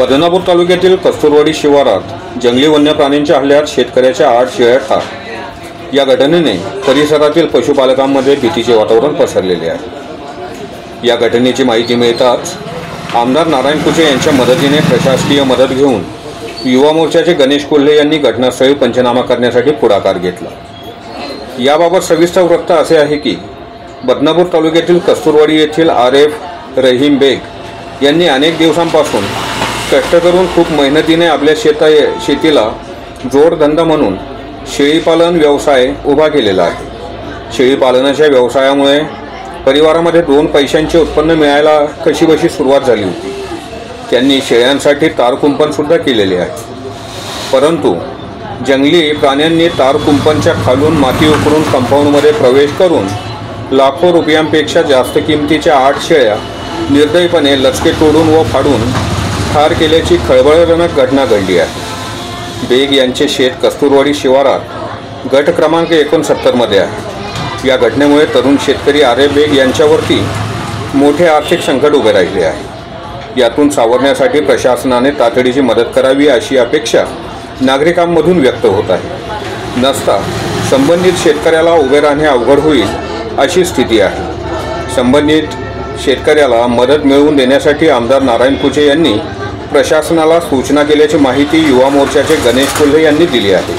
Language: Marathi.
बदनापूर तालुक्यातील कस्तुरवाडी शिवारात जंगली वन्य प्राण्यांच्या हल्ल्यात शेतकऱ्याच्या 8 शेळ्या ठार। या घटनेने परिसरातील पशुपालकांमध्ये भीतीचे वातावरण पसरलेले आहे। या घटनेची माहिती मिळताच आमदार नारायण कुचे यांच्या मदतीने प्रशासकीय मदत घेऊन युवा मोर्चाचे गणेश कोल्हे यांनी घटनास्थळी पंचनामा करण्यासाठी पुढाकार घेतला। याबाबत सविस्तर वृत्त असे आहे की बदनापूर तालुक्यातील कस्तुरवाडी येथील आरेफ रहीम बेग यांनी अनेक दिवसांपासून कष्ट करून खूप मेहनतीने आपल्या शेतीला जोडधंदा म्हणून शेळीपालन व्यवसाय उभा केलेला आहे। शेळीपालनाच्या व्यवसायामुळे परिवारामध्ये 2 पैशांचे उत्पन्न मिळायला कशीबशी सुरुवात झाली होती। त्यांनी शेळ्यांसाठी तार कुंपण सुद्धा केलेले आहे, परंतु जंगली प्राण्यांनी तार कुंपणच्या खालून माती उकरून कंपाऊंडमध्ये प्रवेश करून लाखो रुपयांपेक्षा जास्त किमतीच्या 8 शेळ्या निर्दयीपणे लचके तोडून व फाडून ठार केल्याची खळबळजनक घटना घडली आहे। बेग यांचे शेत कस्तुरवाडी शिवारात गट क्रमांक 69 मध्ये आहे। या घटनेमुळे तरुण शेतकरी आरेफ बेग यांच्यावरती मोठे आर्थिक संकट उभे राहिले आहे। यातून सावरण्यासाठी प्रशासनाने तातडीची मदत करावी अशी अपेक्षा नागरिकांमधून व्यक्त होत आहे। नसता संबंधित शेतकऱ्याला उभे राहणे अवघड होईल अशी स्थिती आहे। संबंधित शेतकऱ्याला मदत मिळवून देण्यासाठी आमदार नारायण कुचे यांनी प्रशासनाला सूचना केल्याची माहिती युवा मोर्चाचे गणेश कोल्हे यांनी दिली आहे।